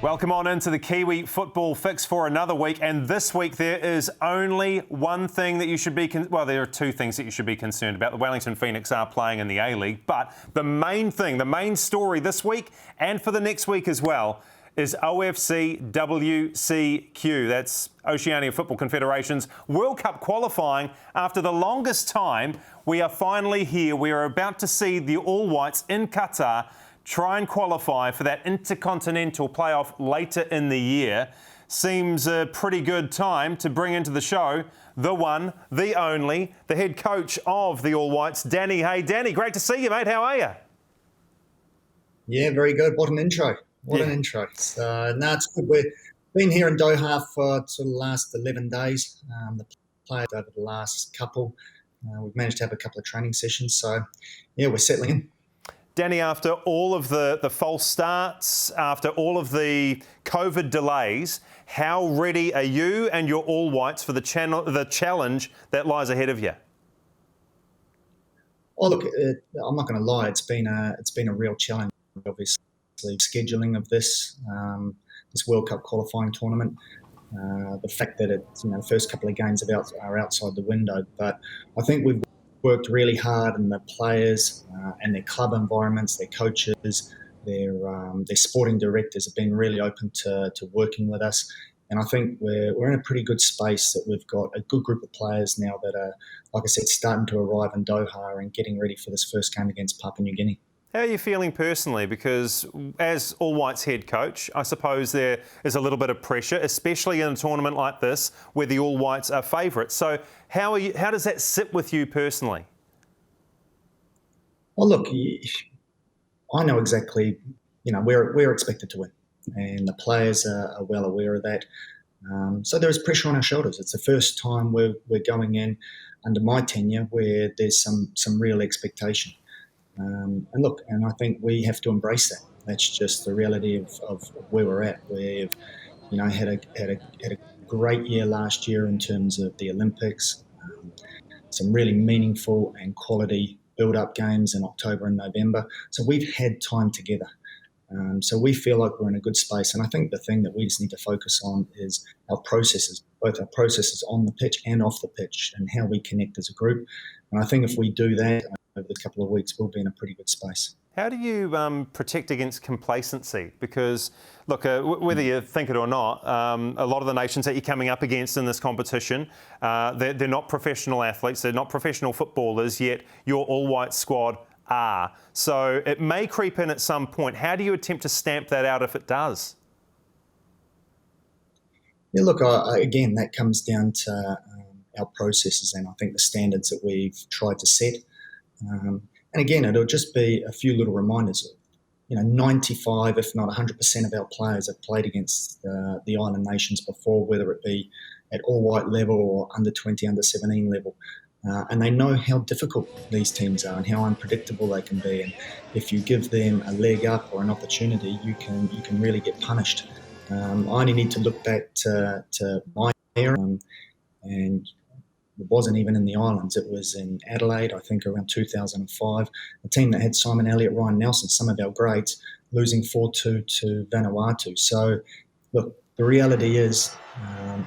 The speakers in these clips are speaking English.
Welcome on into the Kiwi Football Fix for another week. And this week there is only one thing that you should be... well, there are two things that you should be concerned about. The Wellington Phoenix are playing in the A-League. But the main thing, the main story this week and for the next week as well, is OFC WCQ. That's Oceania Football Confederation's World Cup qualifying. After the longest time, we are finally here. We are about to see the All Whites in Qatar try and qualify for that intercontinental playoff later in the year. Seems a pretty good time to bring into the show the one, the only, the head coach of the All Whites, Danny. Hey, Danny, great to see you, mate. How are you? Yeah, very good. What an intro. What an intro. It's good. We've been here in Doha for sort of the last 11 days. The players over the last couple. We've managed to have a couple of training sessions. So, yeah, we're settling in. Danny, after all of the false starts, after all of the COVID delays, how ready are you and your All Whites for the challenge that lies ahead of you? Oh, look, I'm not going to lie. It's been a real challenge, obviously, scheduling of this World Cup qualifying tournament. The fact that the first couple of games are outside the window, but I think we've worked really hard, and the players and their club environments, their coaches, their sporting directors have been really open to working with us. And I think we're in a pretty good space, that we've got a good group of players now that are, like I said, starting to arrive in Doha and getting ready for this first game against Papua New Guinea. How are you feeling personally? Because as All Whites head coach, I suppose there is a little bit of pressure, especially in a tournament like this where the All Whites are favourites. So how does that sit with you personally? Well, look, I know exactly, we're expected to win, and the players are well aware of that. So there is pressure on our shoulders. It's the first time we're going in under my tenure where there's some real expectation. And I think we have to embrace that. That's just the reality of where we're at. We've, had a great year last year in terms of the Olympics. Some really meaningful and quality build-up games in October and November. So we've had time together. So we feel like we're in a good space. And I think the thing that we just need to focus on is our processes, both our processes on the pitch and off the pitch, and how we connect as a group. And I think if we do that over the couple of weeks, we'll be in a pretty good space. How do you protect against complacency? Because, look, whether you think it or not, a lot of the nations that you're coming up against in this competition, they're not professional athletes, they're not professional footballers, yet your All White squad are. So it may creep in at some point. How do you attempt to stamp that out if it does? Yeah, look, again, that comes down to our processes and I think the standards that we've tried to set. And again, it'll just be a few little reminders. 95, if not 100% of our players have played against the island nations before, whether it be at all white level or under 20, under 17 level. And they know how difficult these teams are and how unpredictable they can be. And if you give them a leg up or an opportunity, you can really get punished. I only need to look back to my era, and it wasn't even in the islands. It was in Adelaide, I think around 2005. A team that had Simon Elliott, Ryan Nelson, some of our greats, losing 4-2 to Vanuatu. So, look, the reality is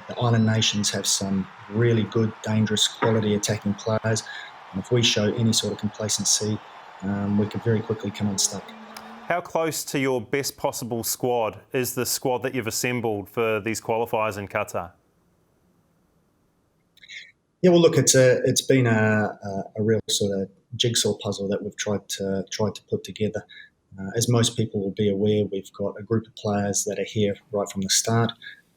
the island nations have some really good, dangerous, quality attacking players. And if we show any sort of complacency, we could very quickly come unstuck. How close to your best possible squad is the squad that you've assembled for these qualifiers in Qatar? Yeah, well, look, it's been a real sort of jigsaw puzzle that we've tried to put together. As most people will be aware, we've got a group of players that are here right from the start.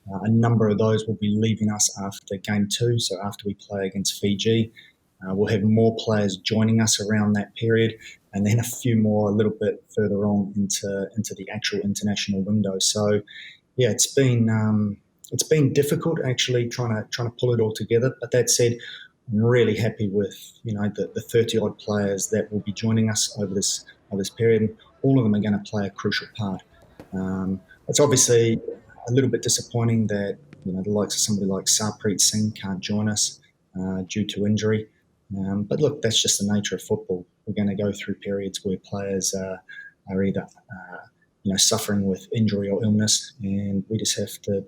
A number of those will be leaving us after Game 2, so after we play against Fiji. We'll have more players joining us around that period, and then a few more a little bit further on into the actual international window. So, yeah, it's been difficult actually trying to pull it all together. But that said, I'm really happy with the 30 odd players that will be joining us over this period. And all of them are going to play a crucial part. It's obviously a little bit disappointing that the likes of somebody like Sapreet Singh can't join us due to injury. But look, that's just the nature of football. We're going to go through periods where players are either suffering with injury or illness, and we just have to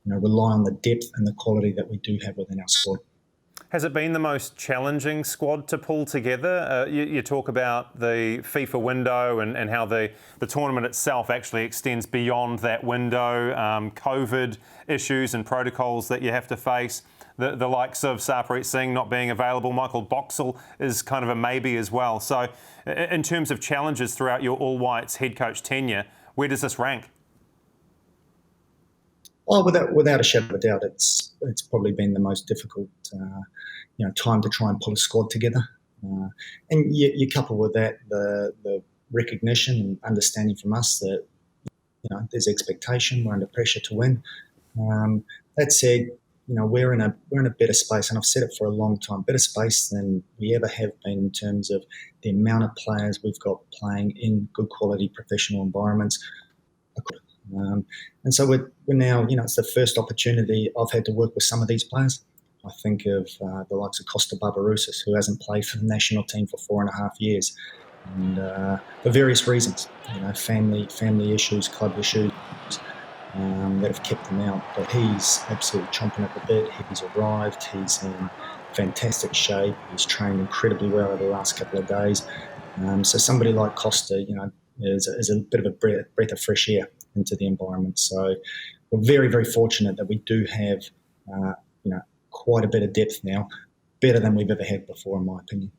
rely on the depth and the quality that we do have within our squad. Has it been the most challenging squad to pull together? You talk about the FIFA window and how the tournament itself actually extends beyond that window, COVID issues and protocols that you have to face. The likes of Sapreet Singh not being available, Michael Boxall is kind of a maybe as well. So in terms of challenges throughout your All Whites head coach tenure, where does this rank? Well, without a shadow of a doubt, it's probably been the most difficult time to try and pull a squad together. And you couple with that the recognition and understanding from us that there's expectation, we're under pressure to win. That said, we're in a better space, and I've said it for a long time, better space than we ever have been in terms of the amount of players we've got playing in good quality professional environments. And so we're now, it's the first opportunity I've had to work with some of these players. I think of the likes of Costa Barbarouses, who hasn't played for the national team for 4.5 years, and for various reasons, family issues, club issues, that have kept him out. But he's absolutely chomping at the bit. He's arrived. He's in fantastic shape. He's trained incredibly well over the last couple of days. So somebody like Costa, is a bit of a breath of fresh air into the environment. So we're very, very fortunate that we do have, quite a bit of depth now, better than we've ever had before, in my opinion.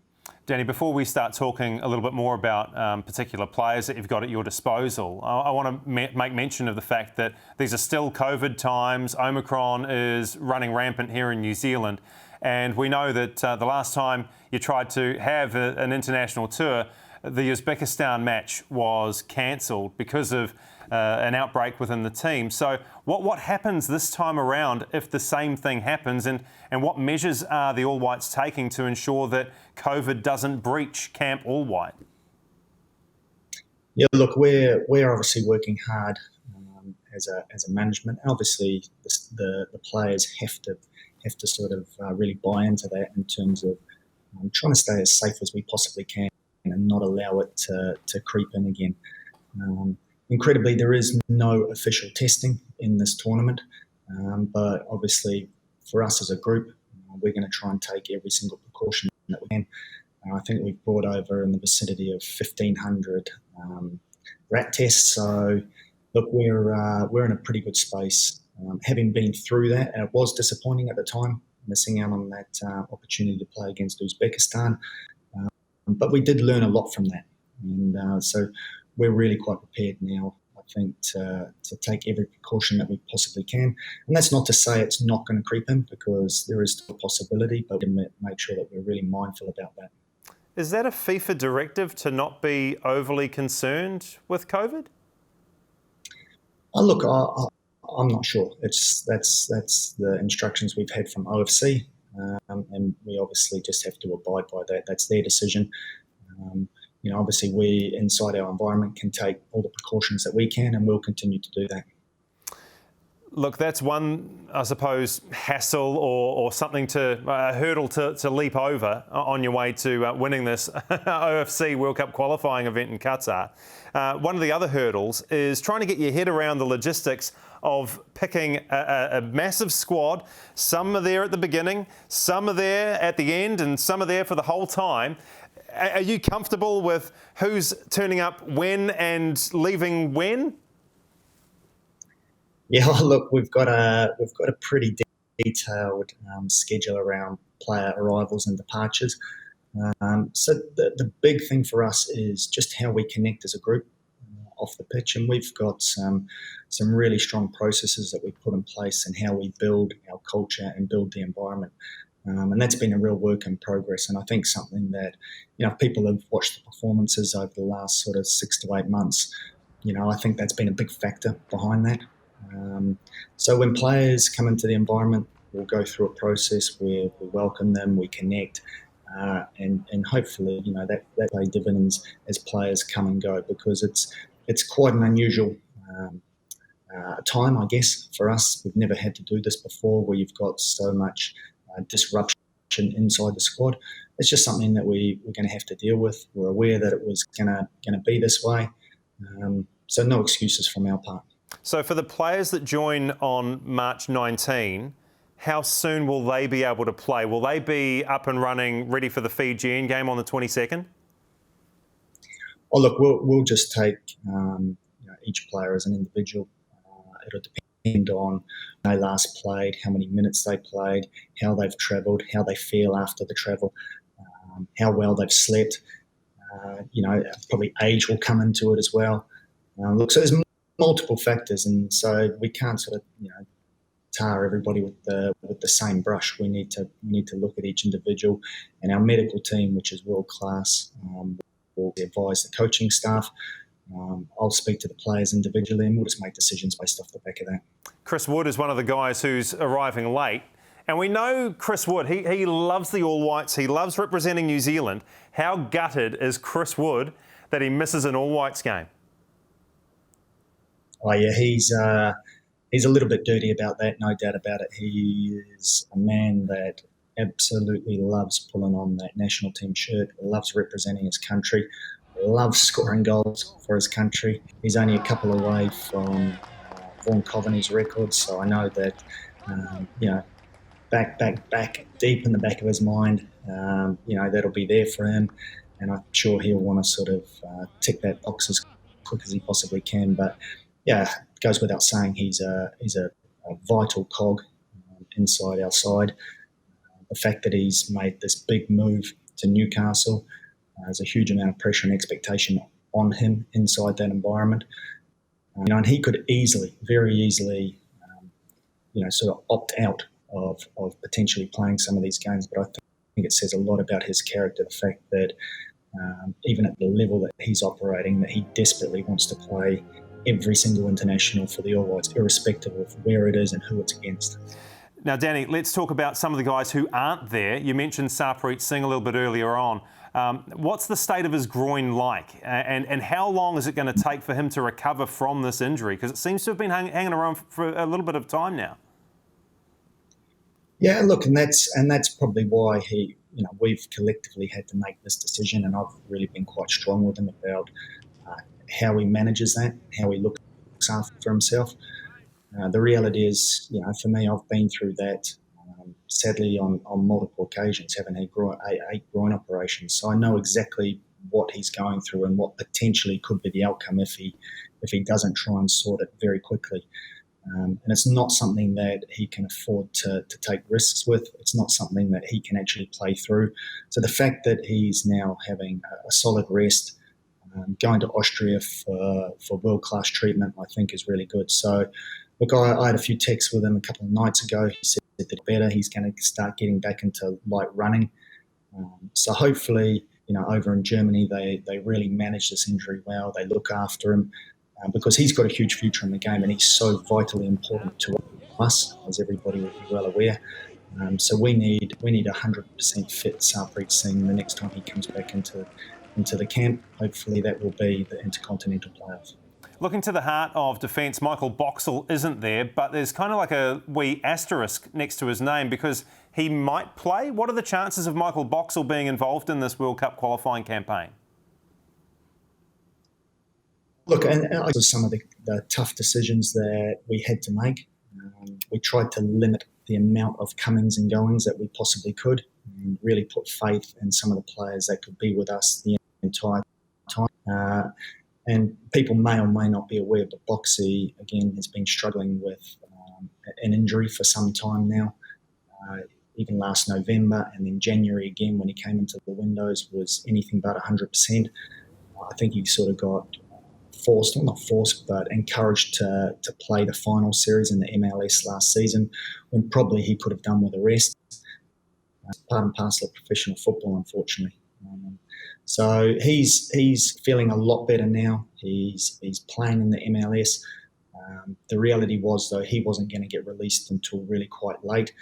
Danny, before we start talking a little bit more about particular players that you've got at your disposal, I want to make mention of the fact that these are still COVID times. Omicron is running rampant here in New Zealand. And we know that the last time you tried to have an international tour, the Uzbekistan match was cancelled because of an outbreak within the team. So what happens this time around if the same thing happens, and what measures are the All Whites taking to ensure that COVID doesn't breach Camp All White? Yeah, look, we're obviously working hard as a management. Obviously, the players have to sort of really buy into that in terms of trying to stay as safe as we possibly can and not allow it to creep in again. Incredibly, there is no official testing in this tournament, but obviously for us as a group, we're going to try and take every single precaution that we can. I think we've brought over in the vicinity of 1,500 rat tests, so look, we're in a pretty good space. Having been through that, and it was disappointing at the time, missing out on that opportunity to play against Uzbekistan, but we did learn a lot from that, and so we're really quite prepared now, I think, to take every precaution that we possibly can. And that's not to say it's not going to creep in, because there is still a possibility, but we make sure that we're really mindful about that. Is that a FIFA directive to not be overly concerned with COVID? Look, I'm not sure. That's the instructions we've had from OFC, and we obviously just have to abide by that. That's their decision. Obviously we inside our environment can take all the precautions that we can, and we'll continue to do that. Look, that's one, I suppose, hassle or something a hurdle to leap over on your way to winning this OFC World Cup qualifying event in Qatar. One of the other hurdles is trying to get your head around the logistics of picking a massive squad. Some are there at the beginning, some are there at the end, and some are there for the whole time. Are you comfortable with who's turning up when and leaving when? Yeah, look, we've got a pretty detailed schedule around player arrivals and departures. So the big thing for us is just how we connect as a group off the pitch, and we've got some really strong processes that we put in place and how we build our culture and build the environment. And that's been a real work in progress, and I think something that, if people have watched the performances over the last sort of 6 to 8 months, I think that's been a big factor behind that. So when players come into the environment, we'll go through a process where we welcome them, we connect, and hopefully, that pay dividends as players come and go, because it's quite an unusual time, I guess, for us. We've never had to do this before, where you've got so much disruption inside the squad. It's just something that we're going to have to deal with. We're aware that it was going to be this way, So no excuses from our part. So for the players that join on March 19, how soon will they be able to play? Will they be up and running, ready for the Fijian game on the 22nd? Oh, look, we'll just take each player as an individual. It'll depend on when they last played, how many minutes they played, how they've travelled, how they feel after the travel, how well they've slept. Probably age will come into it as well. So there's multiple factors, and so we can't sort of tar everybody with the same brush. We need to look at each individual, and our medical team, which is world class, will advise the coaching staff. I'll speak to the players individually, and we'll just make decisions based off the back of that. Chris Wood is one of the guys who's arriving late. And we know Chris Wood, he loves the All Whites. He loves representing New Zealand. How gutted is Chris Wood that he misses an All Whites game? Oh, yeah, he's a little bit dirty about that, no doubt about it. He is a man that absolutely loves pulling on that national team shirt, loves representing his country, loves scoring goals for his country. He's only a couple away from Vaughan Coveney's record, so I know that, back deep in the back of his mind, that'll be there for him, and I'm sure he'll want to sort of tick that box as quick as he possibly can. But yeah, it goes without saying he's a vital cog inside our side. The fact that he's made this big move to Newcastle, there's a huge amount of pressure and expectation on him inside that environment. And he could very easily, sort of opt out of potentially playing some of these games. But I think it says a lot about his character, the fact that even at the level that he's operating, that he desperately wants to play every single international for the All Whites, irrespective of where it is and who it's against. Now, Danny, let's talk about some of the guys who aren't there. You mentioned Sapreet Singh a little bit earlier on. What's the state of his groin like? And how long is it going to take for him to recover from this injury? Because it seems to have been hanging around for a little bit of time now. Yeah, look, and that's probably why we've collectively had to make this decision, and I've really been quite strong with him about how he manages that, how he looks after himself. The reality is, for me, I've been through that, sadly, on multiple occasions, having eight groin operations. So I know exactly what he's going through and what potentially could be the outcome if he doesn't try and sort it very quickly. And it's not something that he can afford to take risks with. It's not something that he can actually play through. So the fact that he's now having a solid rest, going to Austria for world-class treatment, I think is really good. So, look, I had a few texts with him a couple of nights ago. He said that better. He's going to start getting back into light running. So hopefully, over in Germany, they really manage this injury well. They look after him because he's got a huge future in the game, and he's so vitally important to us, as everybody will be well aware. So we need 100% fit Sapreet Singh the next time he comes back into the camp. Hopefully that will be the Intercontinental playoff. Looking to the heart of defence, Michael Boxall isn't there, but there's kind of like a wee asterisk next to his name because he might play. What are the chances of Michael Boxall being involved in this World Cup qualifying campaign? Look, and some of the tough decisions that we had to make. We tried to limit the amount of comings and goings that we possibly could, and really put faith in some of the players that could be with us the entire time. And people may or may not be aware, but Boxy, again, has been struggling with an injury for some time now. Even last November and then January again, when he came into the windows, was anything but 100%. I think he sort of got encouraged to play the final series in the MLS last season, when probably he could have done with a rest. Part and parcel of professional football, unfortunately. So he's feeling a lot better now. He's playing in the MLS. The reality was, though, he wasn't going to get released until really quite late.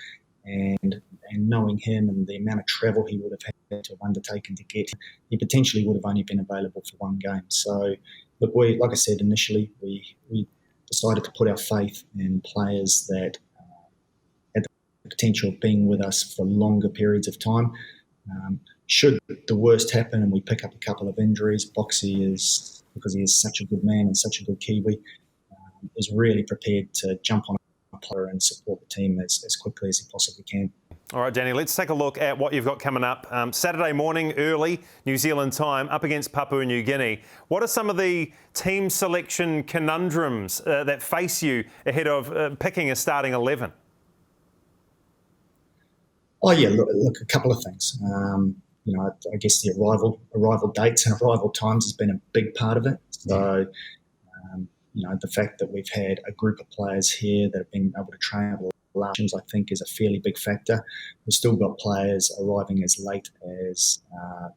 And knowing him and the amount of travel he would have had to have undertaken to get him, he potentially would have only been available for one game. So, look, like I said initially, we decided to put our faith in players that had the potential of being with us for longer periods of time. Should the worst happen and we pick up a couple of injuries, Boxy is because he is such a good man and such a good Kiwi, is really prepared to jump on a player and support the team as quickly as he possibly can. All right, Danny, let's take a look at what you've got coming up. Saturday morning, early, New Zealand time, up against Papua New Guinea. What are some of the team selection conundrums that face you ahead of picking a starting 11? Oh, yeah, look, a couple of things. I guess the arrival dates and arrival times has been a big part of it. So, the fact that we've had a group of players here that have been able to travel, I think, is a fairly big factor. We've still got players arriving as late as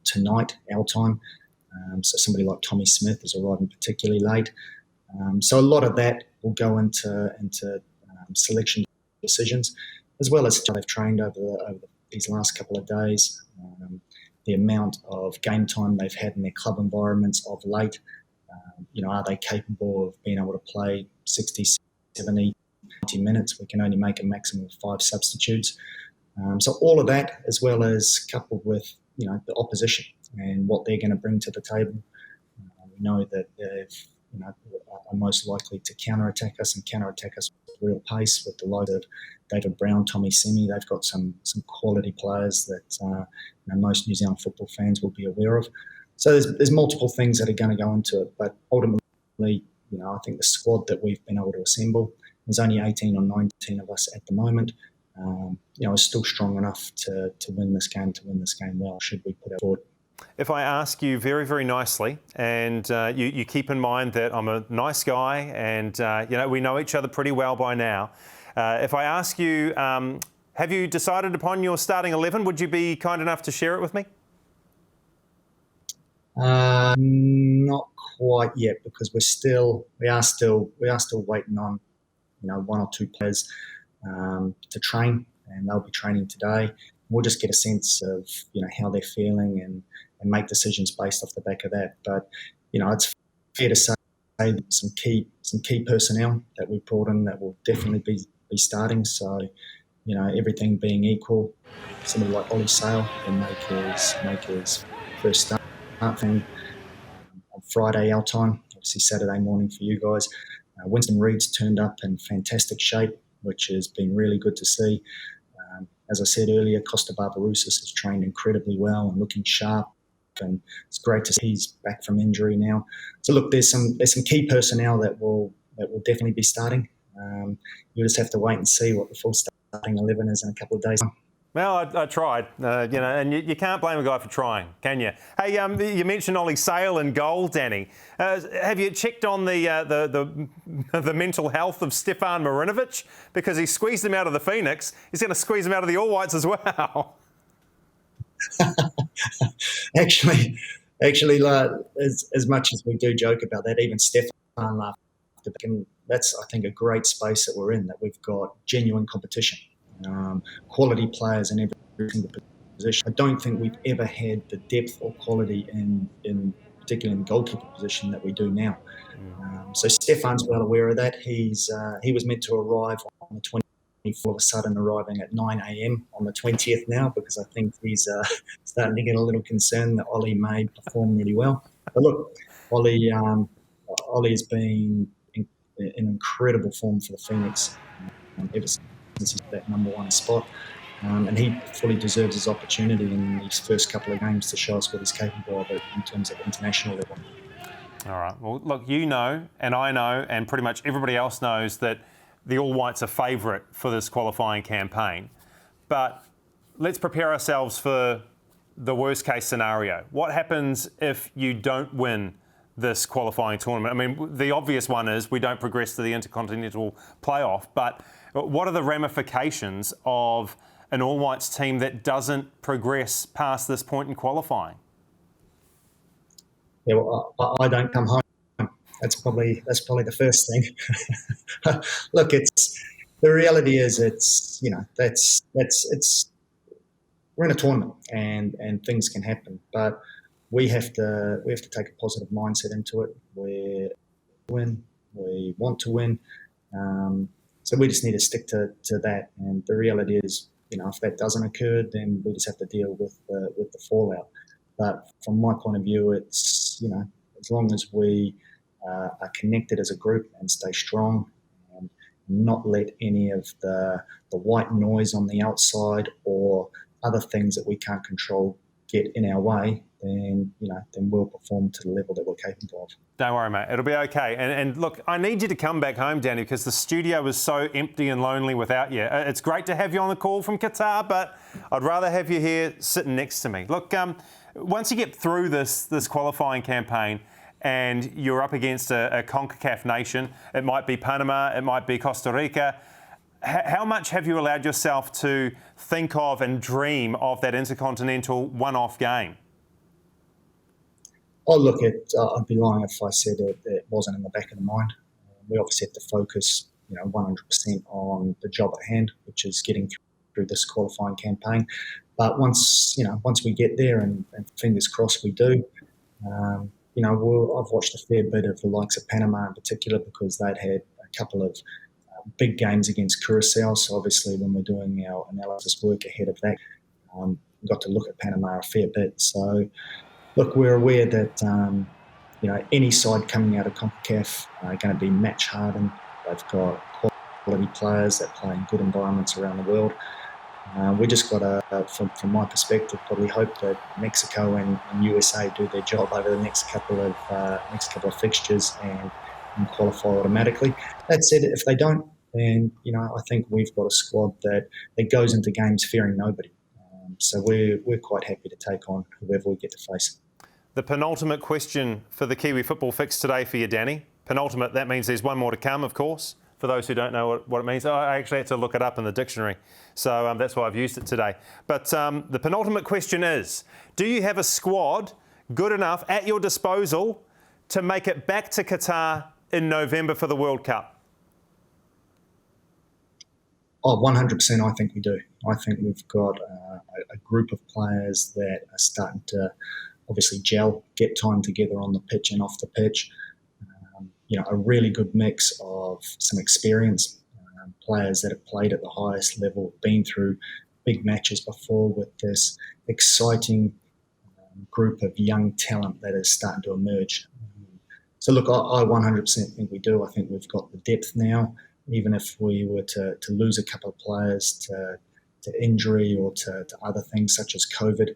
tonight, our time. So somebody like Tommy Smith is arriving particularly late. So a lot of that will go into selection decisions, as well as how they've trained over these last couple of days. The amount of game time they've had in their club environments of late. Are they capable of being able to play 60, 70, 90 minutes? We can only make a maximum of 5 substitutes. So all of that, as well as coupled with, the opposition and what they're going to bring to the table. We know that they've, are most likely to counter-attack us with real pace with the likes of David Brown, Tommy Semi. They've got some quality players that most New Zealand football fans will be aware of. So there's multiple things that are going to go into it, but ultimately, I think the squad that we've been able to assemble, there's only 18 or 19 of us at the moment, is still strong enough to win this game well, should we put it forward. If I ask you very, very nicely, and you keep in mind that I'm a nice guy and, we know each other pretty well by now. If I ask you, have you decided upon your starting 11? Would you be kind enough to share it with me? Not quite yet, because we are still waiting on, one or two players to train, and they'll be training today. We'll just get a sense of, how they're feeling and make decisions based off the back of that. But, it's fair to say some key personnel that we've brought in that will definitely be starting. So, everything being equal, somebody like Ollie Sale will make his first start thing on Friday our time, obviously Saturday morning for you guys. Winston Reed's turned up in fantastic shape, which has been really good to see. As I said earlier, Costa Barbarouses has trained incredibly well and looking sharp, and it's great to see he's back from injury now. So look, there's some key personnel that will definitely be starting. You'll just have to wait and see what the full starting 11 is in a couple of days. Well, I tried, and you can't blame a guy for trying, can you? Hey, you mentioned Ollie Sale and goal, Danny. Have you checked on the mental health of Stefan Marinovic? Because he squeezed him out of the Phoenix. He's going to squeeze him out of the All Whites as well. Actually, as much as we do joke about that, even Stefan laughed. And that's, I think, a great space that we're in, that we've got genuine competition. Quality players in every single position. I don't think we've ever had the depth or quality in particularly in the goalkeeper position that we do now. So Stefan's well aware of that. He was meant to arrive on the 24th, all of a sudden arriving at 9 a.m. on the 20th now, because I think he's starting to get a little concerned that Ollie may perform really well. But look, Ollie's been in incredible form for the Phoenix ever since he's that number 1 spot, and he fully deserves his opportunity in these first couple of games to show us what he's capable of in terms of international level. All right. Well, look, and I know, and pretty much everybody else knows that the All Whites are favourite for this qualifying campaign. But let's prepare ourselves for the worst case scenario. What happens if you don't win this qualifying tournament? I mean, the obvious one is we don't progress to the Intercontinental playoff, but what are the ramifications of an All Whites team that doesn't progress past this point in qualifying? Yeah, well, I don't come home. That's probably the first thing. Look, the reality is we're in a tournament and things can happen, but we have to take a positive mindset into it. We want to win. So we just need to stick to that. And the reality is, if that doesn't occur, then we just have to deal with the fallout. But from my point of view, it's as long as we are connected as a group and stay strong and not let any of the white noise on the outside or other things that we can't control get in our way, then we'll perform to the level that we're capable of. Don't worry, mate. It'll be okay. And look, I need you to come back home, Danny, because the studio is so empty and lonely without you. It's great to have you on the call from Qatar, but I'd rather have you here sitting next to me. Look, once you get through this qualifying campaign and you're up against a CONCACAF nation, it might be Panama, it might be Costa Rica, how much have you allowed yourself to think of and dream of that intercontinental one-off game? Oh, look, I'd be lying if I said it wasn't in the back of the mind. We obviously have to focus, 100% on the job at hand, which is getting through this qualifying campaign. But once we get there, and fingers crossed we do, I've watched a fair bit of the likes of Panama in particular because they'd had a couple of big games against Curacao. So obviously when we're doing our analysis work ahead of that, we got to look at Panama a fair bit. So look, we're aware that any side coming out of CONCACAF are going to be match hardened. They've got quality players that play in good environments around the world. We just got to, from my perspective, probably hope that Mexico and USA do their job over the next couple of fixtures and qualify automatically. That said, if they don't, then I think we've got a squad that goes into games fearing nobody. So we're quite happy to take on whoever we get to face. The penultimate question for the Kiwi Football Fix today for you, Danny. Penultimate, that means there's one more to come, of course. For those who don't know what it means, I actually had to look it up in the dictionary. So that's why I've used it today. But the penultimate question is, do you have a squad good enough at your disposal to make it back to Qatar in November for the World Cup? Oh, 100%, I think we do. I think we've got a group of players that are starting to obviously gel, get time together on the pitch and off the pitch. A really good mix of some experience, players that have played at the highest level, been through big matches before, with this exciting group of young talent that is starting to emerge. So look, I 100% think we do. I think we've got the depth now. Even if we were to lose a couple of players to injury or to other things such as COVID,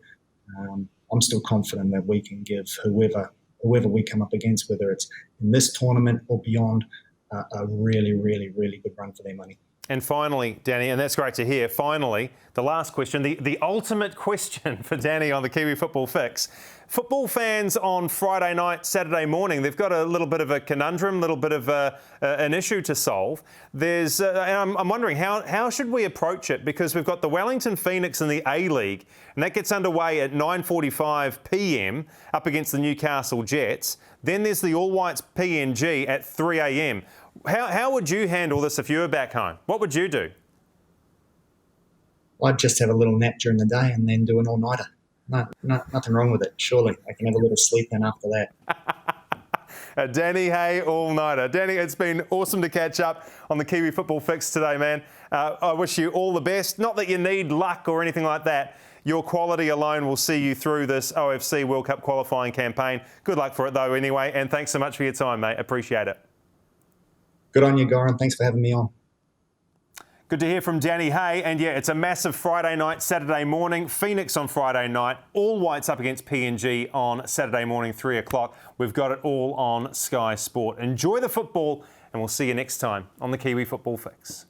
I'm still confident that we can give whoever we come up against, whether it's in this tournament or beyond, a really, really, really good run for their money. And finally, Danny, and that's great to hear, finally, the last question, the ultimate question for Danny on the Kiwi Football Fix. Football fans on Friday night, Saturday morning, they've got a little bit of a conundrum, a little bit of an issue to solve. And I'm wondering, how should we approach it? Because we've got the Wellington Phoenix in the A-League, and that gets underway at 9:45 p.m. up against the Newcastle Jets. Then there's the All Whites PNG at 3 a.m. How would you handle this if you were back home? What would you do? I'd just have a little nap during the day and then do an all-nighter. No, nothing wrong with it. Surely I can have a little sleep then after that. Danny Hay, all-nighter. Danny, it's been awesome to catch up on the Kiwi Football Fix today, man. I wish you all the best. Not that you need luck or anything like that. Your quality alone will see you through this OFC World Cup qualifying campaign. Good luck for it, though, anyway. And thanks so much for your time, mate. Appreciate it. Good on you, Goran. Thanks for having me on. Good to hear from Danny Hay. And yeah, it's a massive Friday night, Saturday morning. Phoenix on Friday night. All Whites up against PNG on Saturday morning, 3 o'clock. We've got it all on Sky Sport. Enjoy the football, and we'll see you next time on the Kiwi Football Fix.